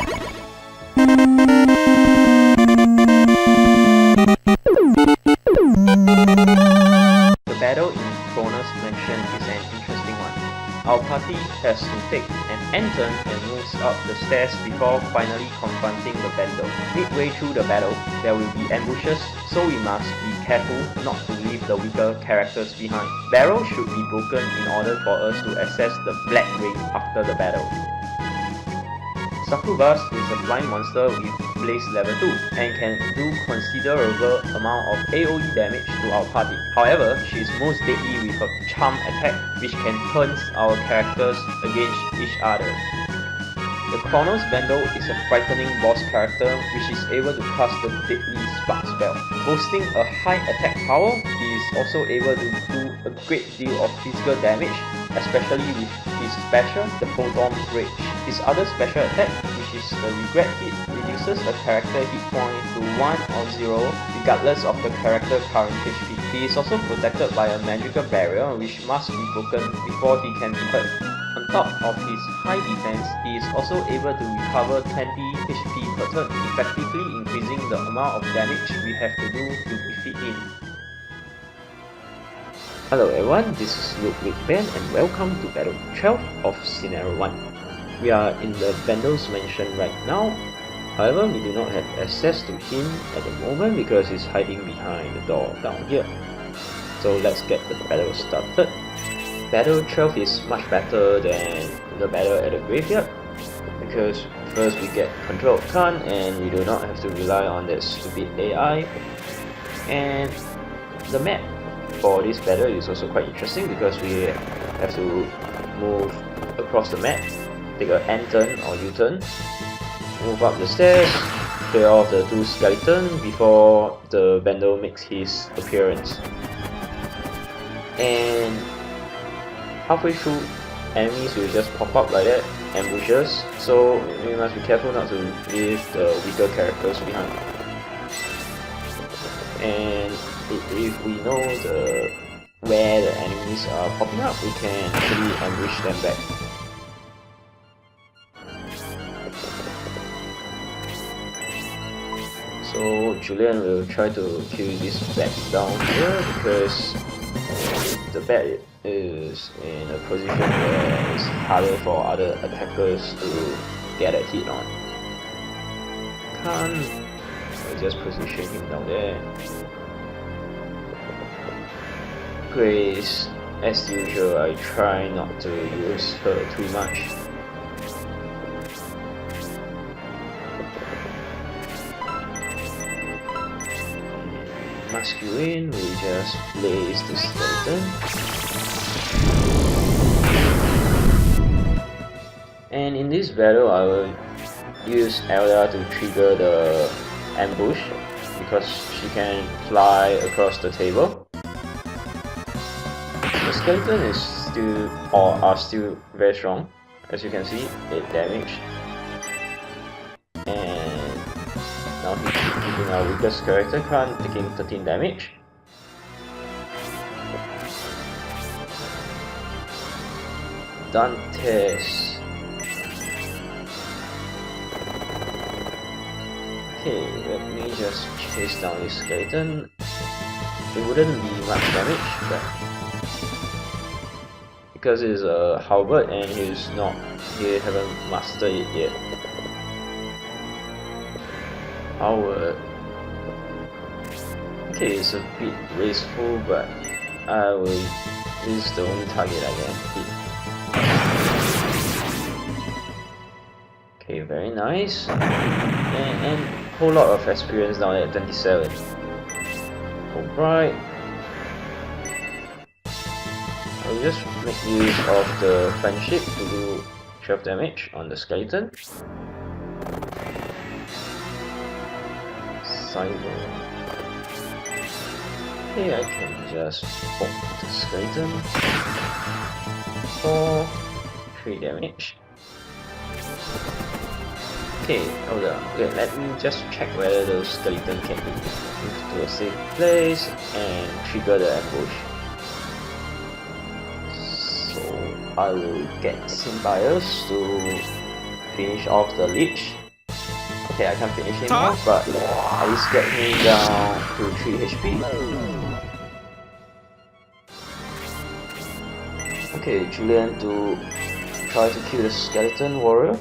The battle in Kronos Mansion is an interesting one. Our party has to take an end-turn and moves up the stairs before finally confronting the Vandal. Midway through the battle, there will be ambushes, so we must be careful not to leave the weaker characters behind. Barrels should be broken in order for us to access the Black Ring after the battle. Succubus is a flying monster with Blaze level 2 and can do considerable amount of AoE damage to our party. However, she is most deadly with her charm attack, which can turn our characters against each other. The Kronos Vandal is a frightening boss character which is able to cast the deadly spark spell. Boasting a high attack power, he is also able to do a great deal of physical damage, especially with his special, the Photon Rage. His other special attack, which is the Regret Hit, reduces a character hit point to 1 or 0 regardless of the character's current HP. He is also protected by a magical barrier which must be broken before he can be hurt. On top of his high defense, he is also able to recover 20 HP per turn, effectively increasing the amount of damage we have to do to defeat him. Hello everyone, this is Luke Ben and welcome to Battle 12 of Scenario 1. We are in the Vandal's mansion right now. However, we do not have access to him at the moment because he's hiding behind the door down here. So let's get the battle started. Battle 12 is much better than the battle at the graveyard because first we get control of Khan and we do not have to rely on that stupid AI. And the map for this battle is also quite interesting because we have to move across the map, take an end-turn or U-turn, move up the stairs, clear off the 2 skeletons before the Vandal makes his appearance. And halfway through, enemies will just pop up like that, ambushes, so we must be careful not to leave the weaker characters behind. And if we know where the enemies are popping up, we can actually ambush them back. So Julian will try to kill this bat down here because the bat is in a position where it's harder for other attackers to get a hit on. I'll just position him down there. Grace, as usual, I try not to use her too much. Masculine, we just place the skeleton. And in this battle, I will use Elda to trigger the ambush because she can fly across the table. The skeleton is are still very strong, as you can see, 8 damage. And now he's hitting our weakest character, Khan, taking 13 damage. Dantes. Okay, let me just chase down this skeleton. It wouldn't be much damage, but because it's a halberd and he haven't mastered it yet. Howard. Okay, it's a bit wasteful, but this is the only target I can hit. Okay, very nice. And whole lot of experience down at 27. Alright. I'll just make use of the friendship to do 12 damage on the skeleton. Cyber. Okay, I can just poke the skeleton for 3 damage. Okay, hold on. Okay, let me just check whether the skeleton can be moved to a safe place and trigger the ambush. So I will get Symbios to finish off the leech Okay, I can't finish him off, but at least get him down to 3 HP. Okay, Julian to try to kill the skeleton warrior.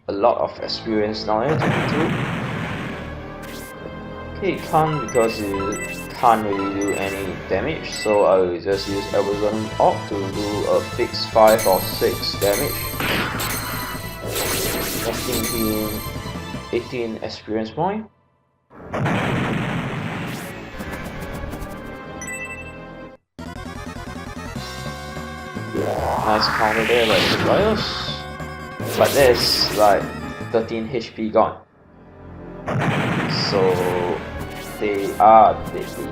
A lot of experience now, 22. Okay, can't because you can't really do any damage, so I will just use Elbow off to do a fixed 5 or 6 damage. Costing him 18 experience point. Nice counter there by the Royals. But there's like 13 HP gone. So they are deadly.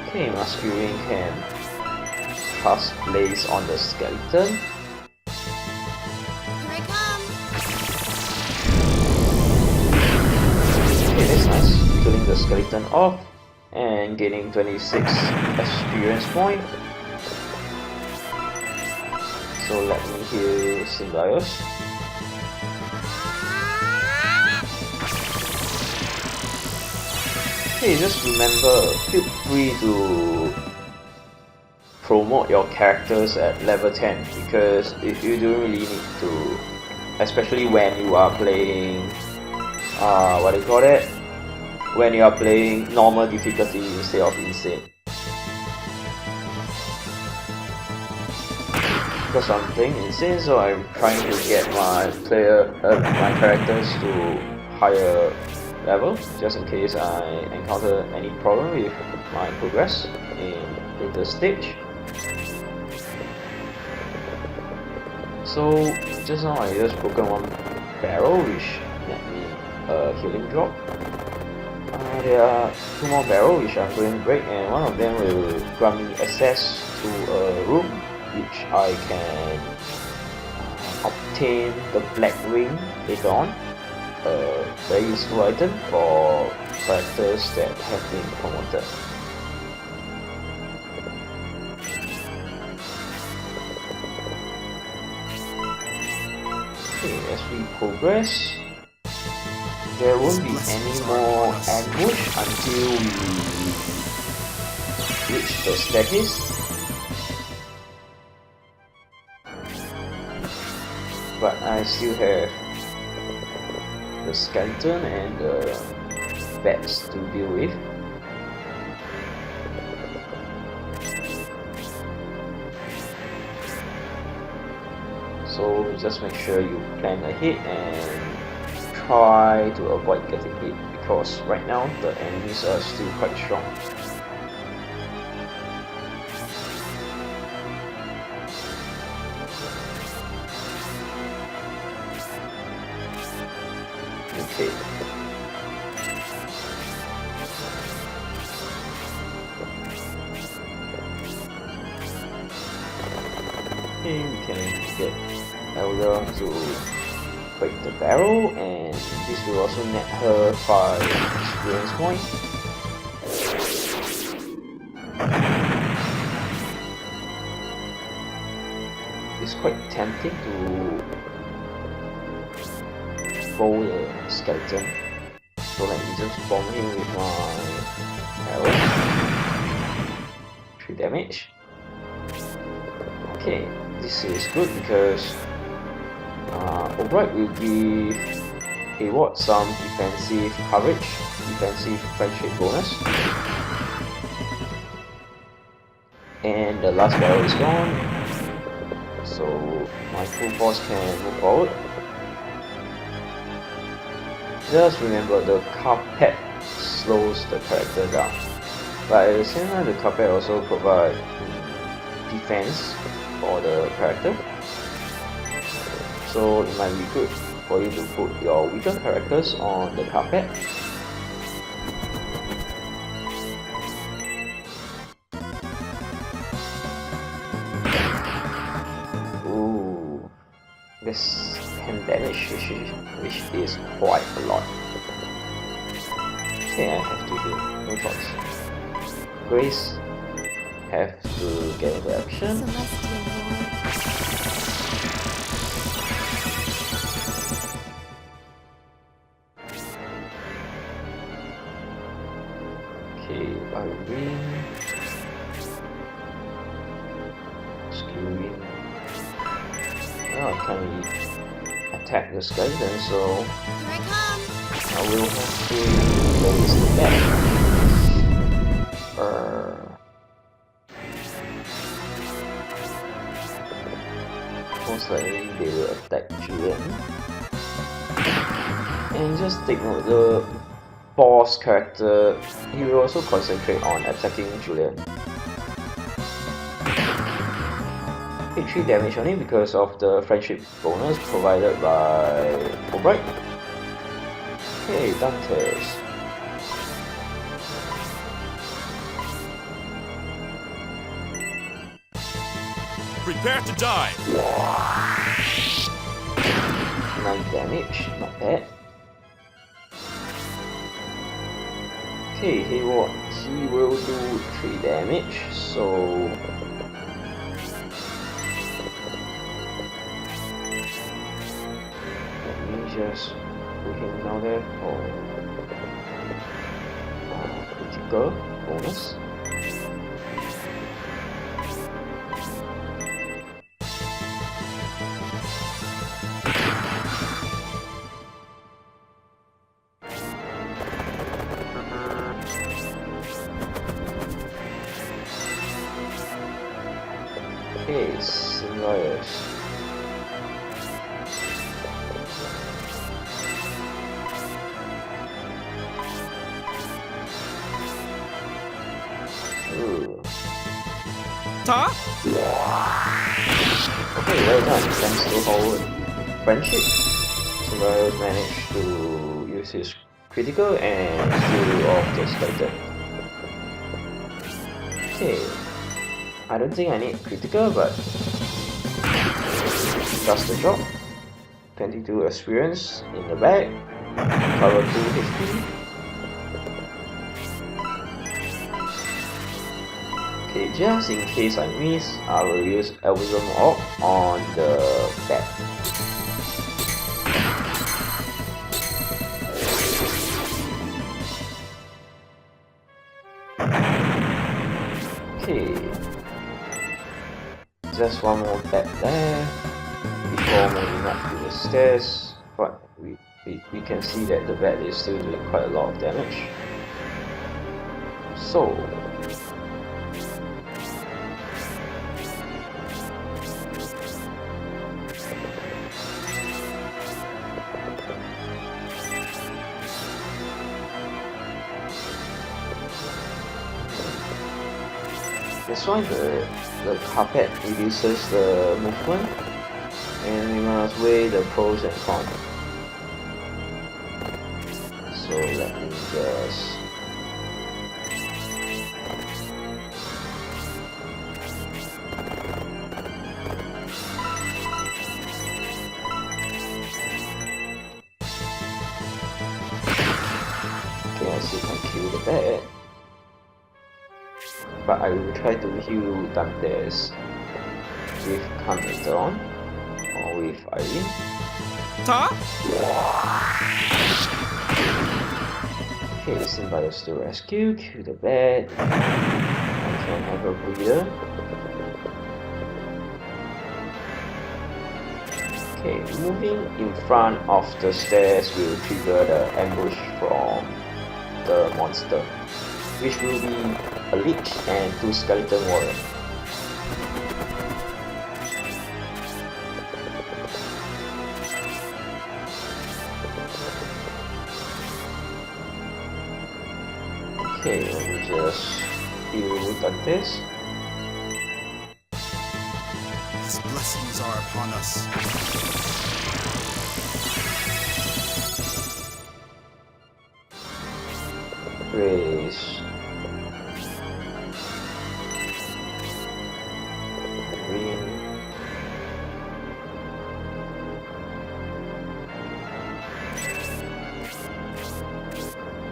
Okay, Masquerade can cast Blaze on the skeleton. Here I come. Okay, that's nice. Killing the skeleton off and getting 26 experience point. So let me heal Symbiote. Okay, just remember, feel free to promote your characters at level 10, because if you don't really need to, especially when you are playing, what do you call it? When you are playing normal difficulty instead of insane. Because I'm playing insane, so I'm trying to get my characters to higher level, just in case I encounter any problem with my progress in later stage. So just now I just broken one barrel, which net me a healing drop. There are 2 more barrels which I'm going to break, and one of them will grant me access to a room which I can obtain the black ring later on. A very useful item for characters that have been promoted. Okay, as we progress, there won't be any more ambush until we reach the staircase. But I still have the skeleton and the bats to deal with. So just make sure you plan ahead and try to avoid getting hit, because right now the enemies are still quite strong. Okay. Okay, we can get Elder to break the barrel, and this will also net her 5 experience points. It's quite tempting to bowl the skeleton, so let me just bomb him with my arrow. 3 damage. Okay, this is good because Albright will give Hayward some defensive coverage, defensive friendship bonus. And the last barrel is gone, so my full force can move forward. Just remember, the carpet slows the character down, but at the same time the carpet also provides defense for the character. So it might be good for you to put your weaker characters on the carpet. Ooh, this 10 damage, which is quite a lot. Okay, I have to heal, no choice. Grace have to get into action. Okay, Irene. Skewing. Well, I can't really attack the skeleton, so I will have to place the bat. Most likely they will attack Julian. And just take note, the boss character, he will also concentrate on attacking Julian. Hit 3 damage only because of the friendship bonus provided by Fulbright. Okay, Dantes. Prepare to die! 9 damage, not bad. Okay, he will do 3 damage, so let me just put him down there for critical bonus. Okay, Symbiotes. Okay, well done. Thanks to our friendship, Symbiotes managed to use his critical and kill off the skeleton. Okay. I don't think I need critical, but does the job. 22 experience in the bag, cover 2 HP. Okay, just in case I miss, I will use Wisdom Orb on the bag. Okay. Just one more bat there before moving up to the stairs, but we can see that the bat is still doing quite a lot of damage. So that's why the carpet reduces the movement, and we must weigh the pros and cons. So let me just okay, I still can kill the bat. But I will try to heal Dantes with Khan later on, or with Irene. Okay, the Symbiote still rescue, kill the bat. I can have a breather. Okay, moving in front of the stairs will trigger the ambush from the monster, which will be a Lich and 2 skeleton warriors. Okay, let me just heal Dantes. His blessings are upon us. Grace.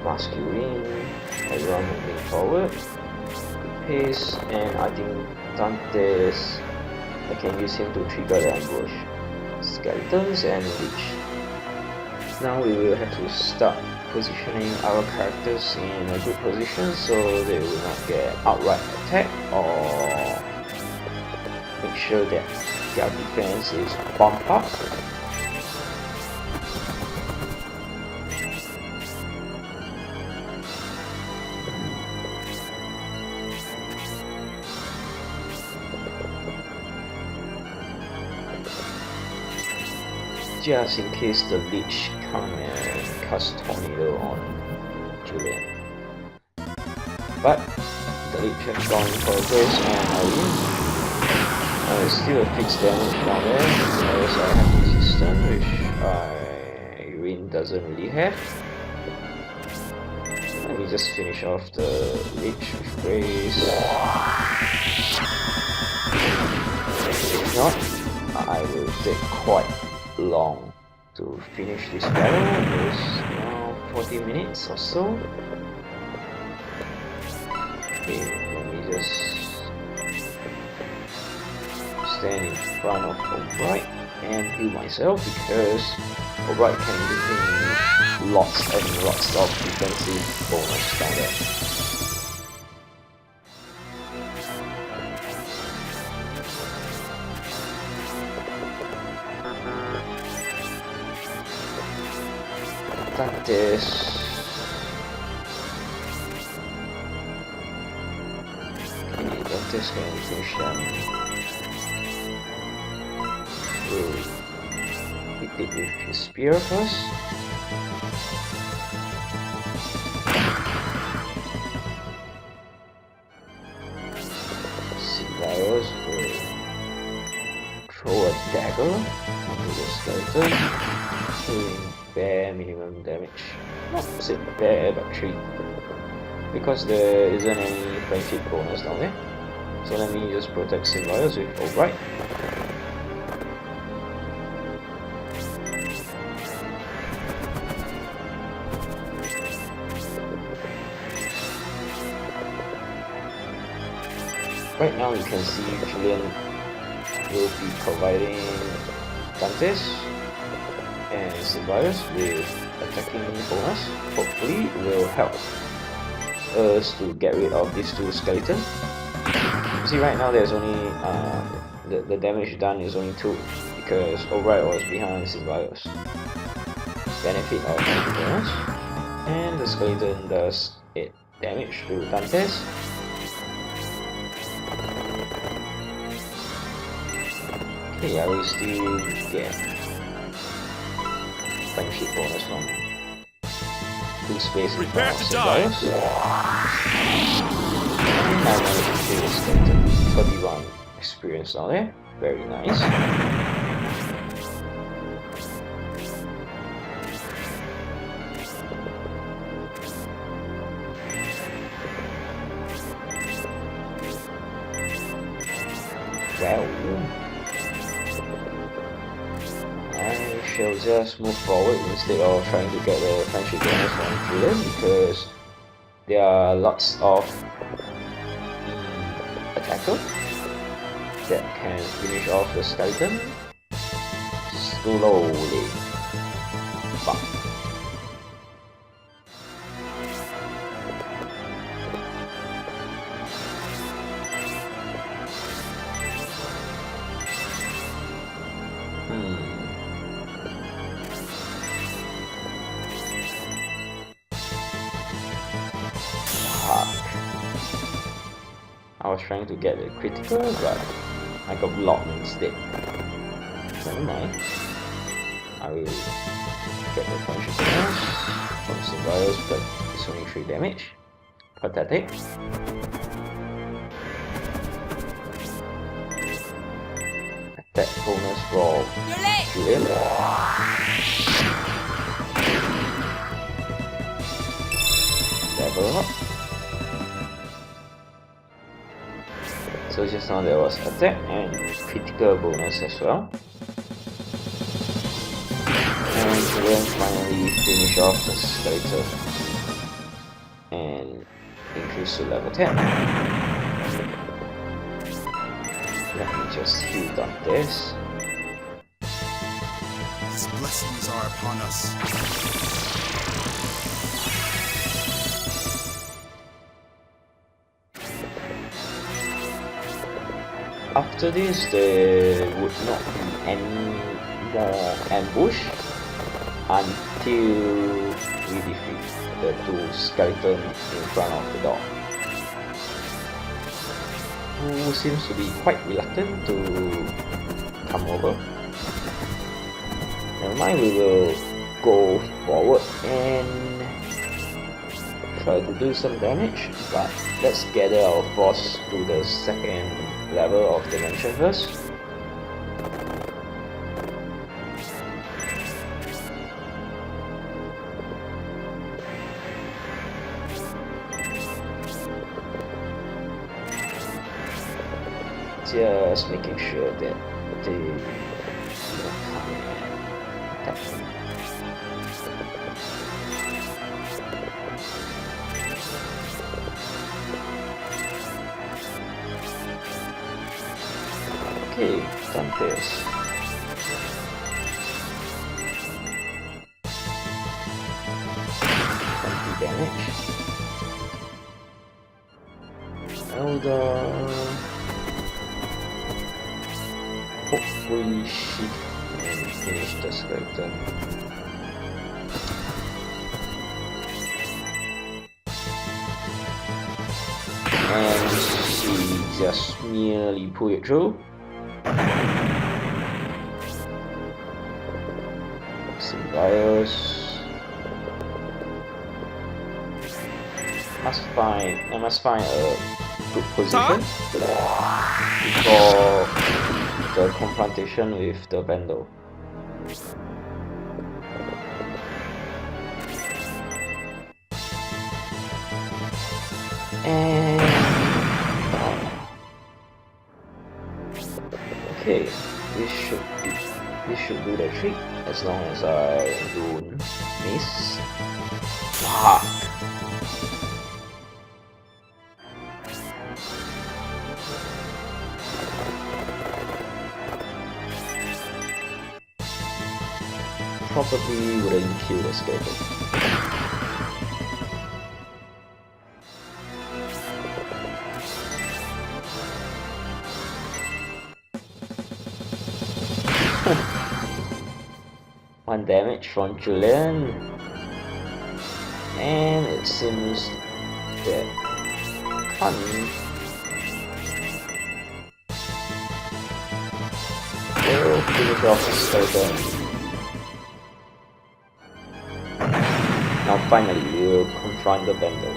Masculine, everyone moving forward. Pace, and I think Dante's, I can use him to trigger the ambush. Skeletons and Leech. Now we will have to start positioning our characters in a good position so they will not get outright attacked, or make sure that their defense is bumped up. Just in case the Leech come and cast Tornado on Julian. But the Leech has gone for a grace and I win. It's still a fixed damage down there, because I have resistance, which Irene doesn't really have. Let me just finish off the Leech with grace. If not, I will take quite long to finish this battle. It's now 40 minutes or so. Okay, let me just stand in front of Albright and heal myself, because Albright can give me lots and lots of defensive bonus down there. Like this. Okay, this can finish them. We'll hit it with his spear first. Sylvaeus will throw a dagger into the skeleton, doing bare minimum damage. Not say bare, but 3. Because there isn't any friendship bonus down there. So let me just protect Sylvaeus with Albright. Right now you can see Julian will be providing Dantes and Sylvaeus with attacking bonus. Hopefully it will help us to get rid of these 2 skeletons. See, right now there's only the damage done is only 2, because Albright was behind Sylvaeus. Benefit of attacking bonus, and the skeleton does 8 damage to Dantes. Okay, I will still get friendship bonus from 2 spaces. Prepare to die. And I managed to kill this skeleton. 31 experience down there. Very nice. Well, I shall just move forward instead of trying to get the friendship bonus from Julian, because there are lots of attacker that can finish off the skeleton slowly. Bam. I was trying to get a critical, but I got blocked instead. Never mind. I will get the friendship bonus from Sylvaeus, but it's only 3 damage. Pathetic. Attack bonus from Julian. Level up. So just now there was attack and critical bonus as well. And Julian finally finish off the skeleton. And increase to level 10. Let me just heal down this. His blessings are upon us. After this, there would not be any more ambush until we defeat the two skeletons in front of the door, who seems to be quite reluctant to come over. Never mind, we will go forward and try to do some damage, but let's gather our force to the second level of dimension first. Just making sure that they don't come and attack me. Okay, done this. Damage. Elder. Hopefully she can finish the skeleton. And she just merely pulled it through. Symbiosis. I must find a good position before the confrontation with the Vandal. And okay, this should do the trick as long as I don't miss. Fuck. Probably wouldn't kill the skeleton. One damage from Julian, and it seems that Khan will finish off the skeleton. Now finally, we will confront the Vandal.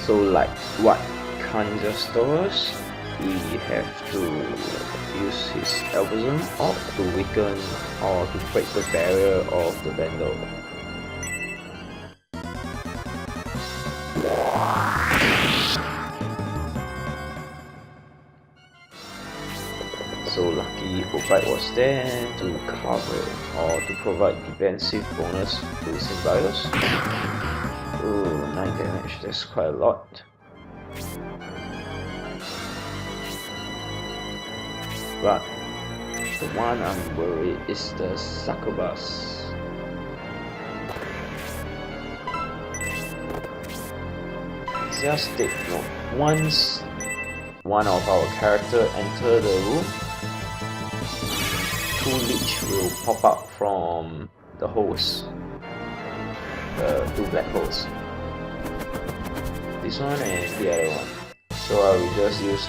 So like what Khan just told us, we have to use his algorithm to weaken or to break the barrier of the Vandal. So lucky Hopite was there to cover or to provide defensive bonus to Symbiosis. Oh, 9 damage, that's quite a lot. But the one I'm worried is the succubus. Just take note, once one of our character enter the room, 2 leech will pop up from the holes, the 2 black holes. This one and the other one. So I will just use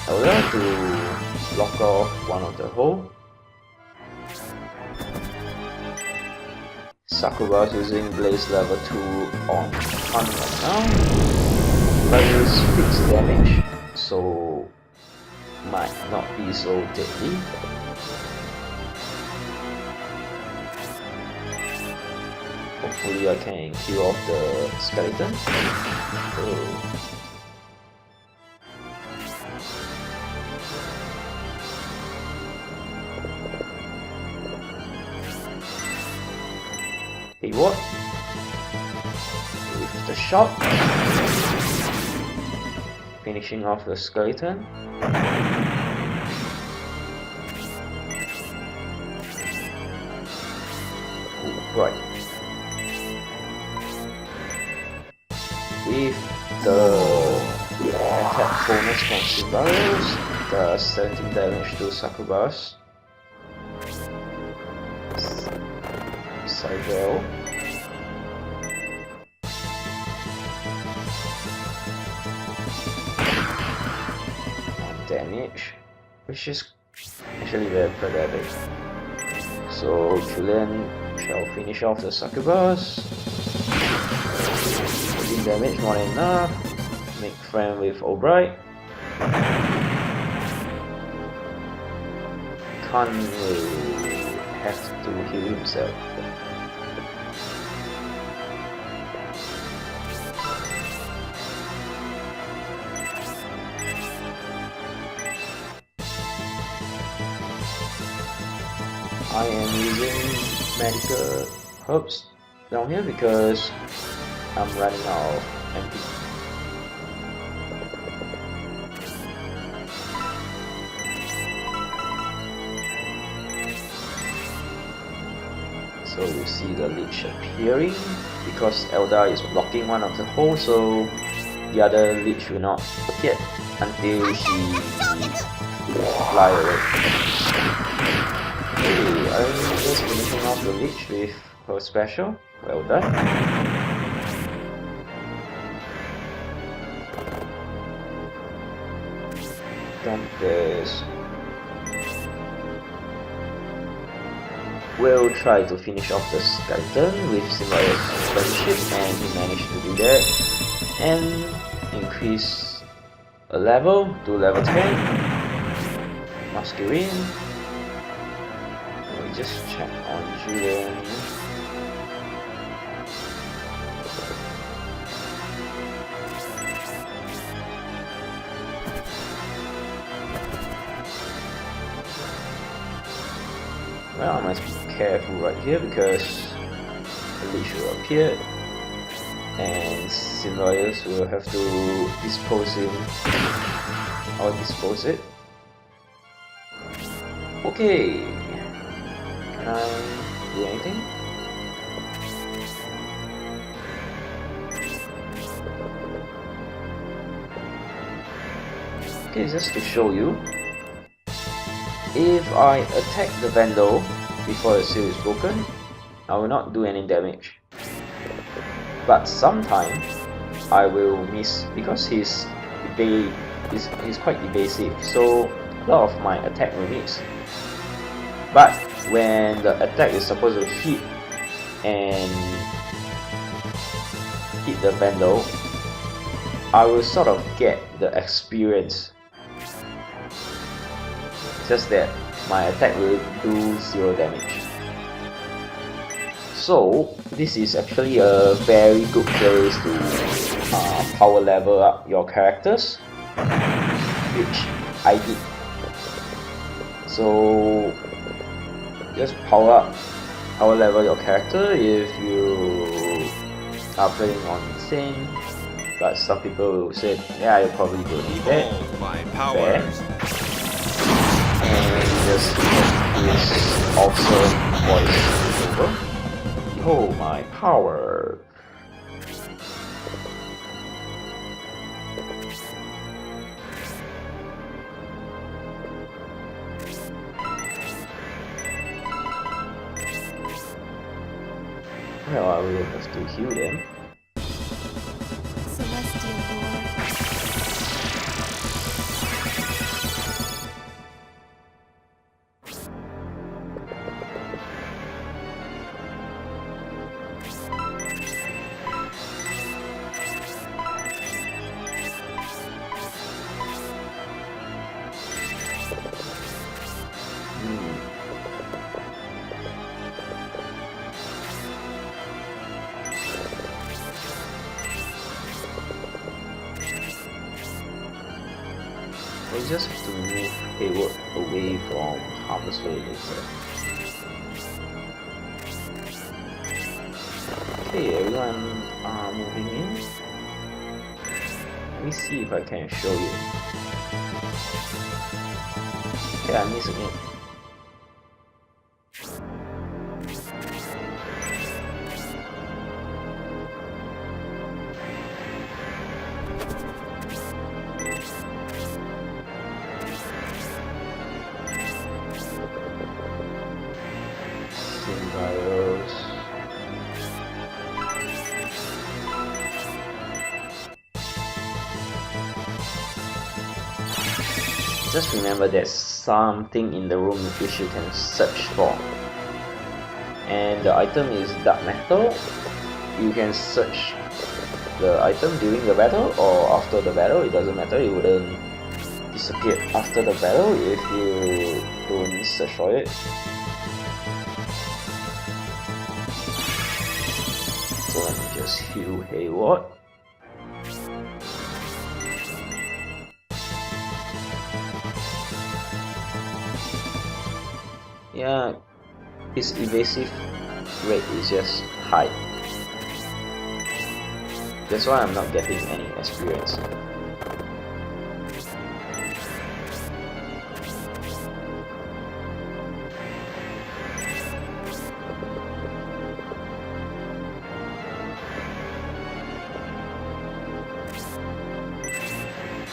Elder to block off one of the hole. Succubus using Blaze level 2 on Hunt right now. But it's fixed damage, so might not be so deadly. Hopefully I can kill off the skeleton. Oh. Hey, what? With the shot. Finishing off the skeleton. Ooh, right. With the attack bonus from Subarus, the 17 damage to Sakuras. Sidewell. Damage, which is actually very pathetic. So Julian shall finish off the succubus. 14 damage, more than enough. Make friend with Albright. Khan will have to heal himself. I am using medical herbs down here because I'm running out of MP. So you see the leech appearing because Elda is blocking one of the holes, so the other leech will not appear until she fly away. I'm just finishing off the leech with her special. Well done. Dump this. We'll try to finish off the skeleton with Simba's friendship, and he managed to do that. And increase a level to level 10. Masquerade. Just check on Julian. Well, I must be careful right here because the leech will appear and Symbiotes will have to dispose him or dispose it. Okay. Can I do anything? Okay, just to show you, if I attack the Vandal before the seal is broken, I will not do any damage. But sometimes I will miss because he's quite evasive, so a lot of my attack will miss. But when the attack is supposed to hit and hit the Vandal, I will sort of get the experience. Just that my attack will do 0 damage. So this is actually a very good place to power level up your characters, which I did. So just power level your character if you are playing on Insane. But some people will say, yeah, you probably don't need that. My powers. And just this awesome voice over. Behold my power. Well, I will have to heal them. Celestial Lord. we just have to move Hayward away from Harmless Way later. Okay, everyone are moving in. Let me see if I can show you. Okay, I'm missing it. Symbios. Just remember there's something in the room which you can search for. And the item is dark metal. You can search the item during the battle or after the battle, it doesn't matter, it wouldn't disappear after the battle if you don't search for it. So let me just heal Hayward. Yeah, his evasive rate is just high. That's why I'm not getting any experience.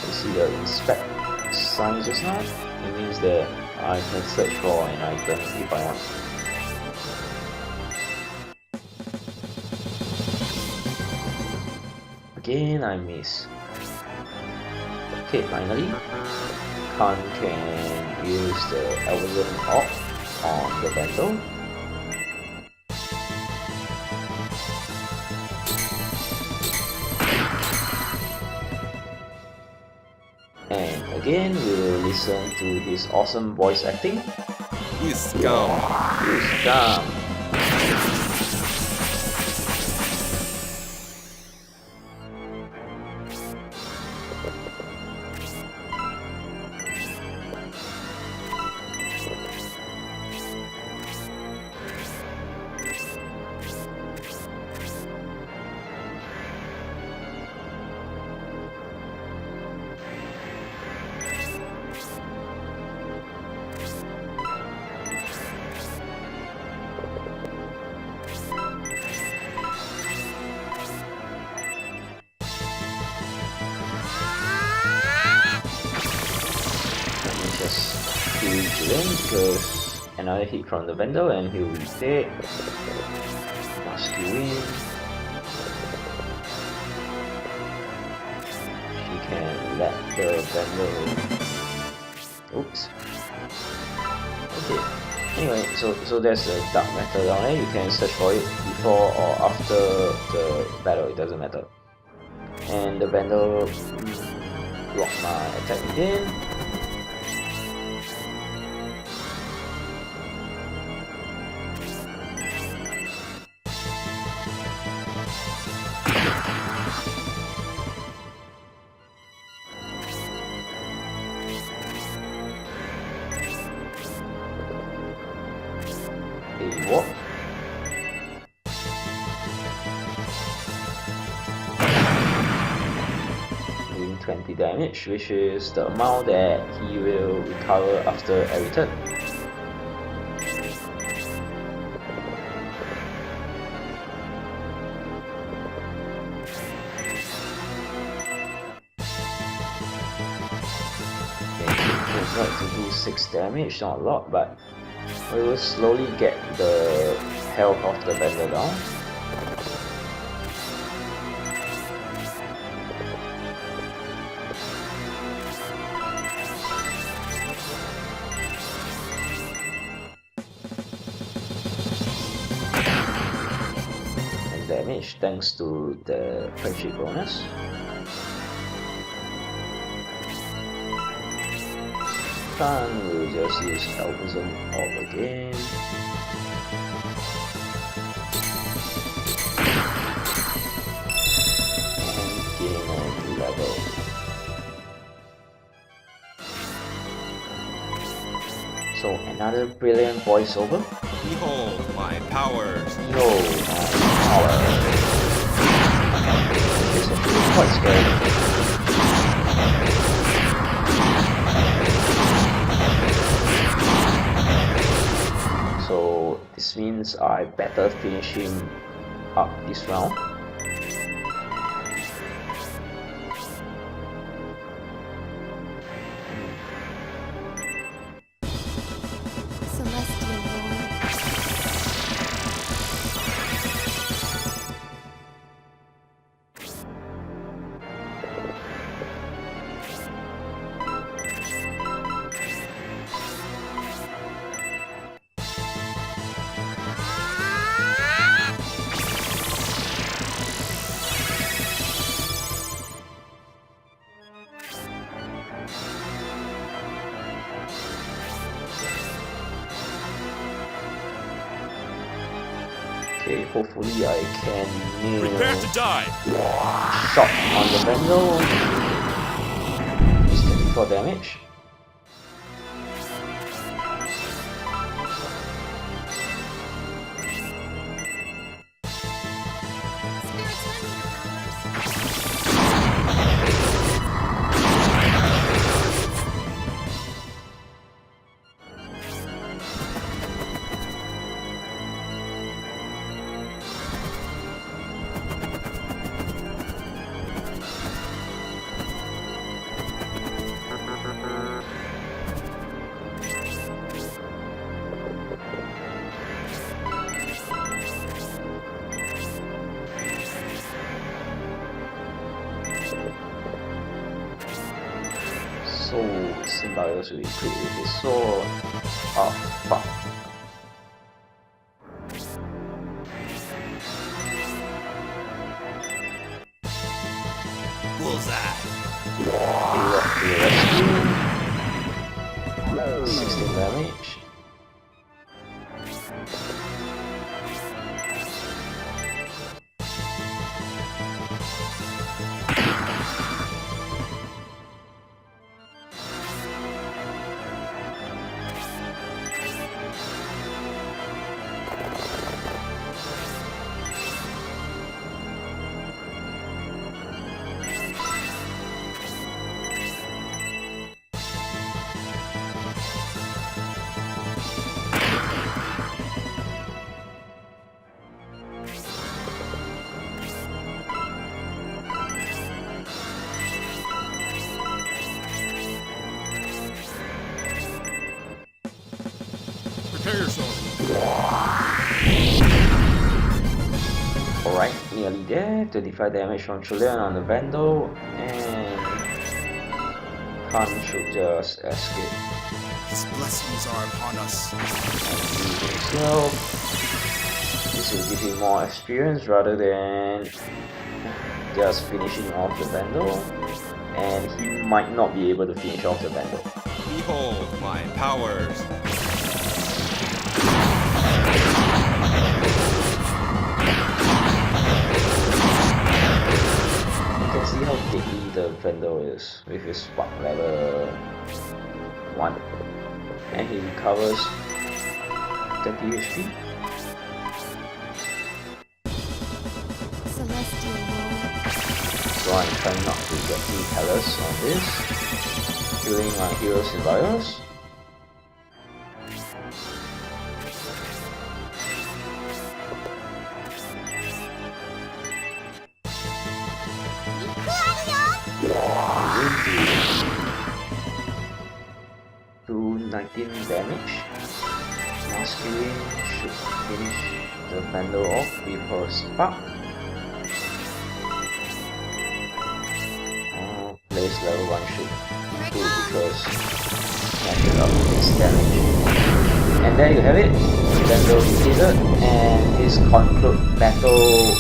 You see the inspect sign just now? It means that I can search for an item if I want. Again, I miss. Okay, finally, Khan can use the Elven Orc on the Vandal. And again, we'll listen to his awesome voice acting. You scum. You scum. Because another hit from the Vandal and he'll be dead. Masculine. She can let the Vandal. Oops. Okay. Anyway, so there's a dark metal down there. You can search for it before or after the battle. It doesn't matter. And the Vandal block my attack again. What? Doing 20 damage, which is the amount that he will recover after every turn. Okay, to do 6 damage, not a lot, but we will slowly get the health of the Vandal down. And damage thanks to the friendship bonus. We'll just use Elven Orc again. And gain a level. So another brilliant voiceover. Behold my powers. Behold my powers. Which is actually quite scary. So this means I better finish him up this round. Celestial Lord. Okay, hopefully I can nail Prepare to die. shot on the Vandal. It's 24 damage. Spirits lend me your powers. So Symbiote will equip with his sword. Oh fuck. Bullseye. The rescue. 16 damage. Prepare yourself. Alright, nearly there. 25 damage from Trillion on the Vandal, and Khan should just escape. His blessings are upon us. And he himself. This will give him more experience rather than just finishing off the Vandal. And he might not be able to finish off the Vandal. Behold my powers. You can see how deadly the Vandal is with his spark level 1. And he recovers 30 HP. Celestial Lord. So I'm trying not to get too careless on this. Killing my hero Symbiote. Do 19 damage. Masculine should finish the Vandal off with her spark. Place level 1 should do because match it up with its damage. And there you have it. Vandal defeated, and this concludes battle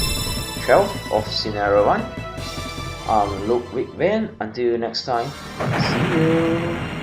12 of Scenario 1. I'm Luke Wickman. Until next time, see you.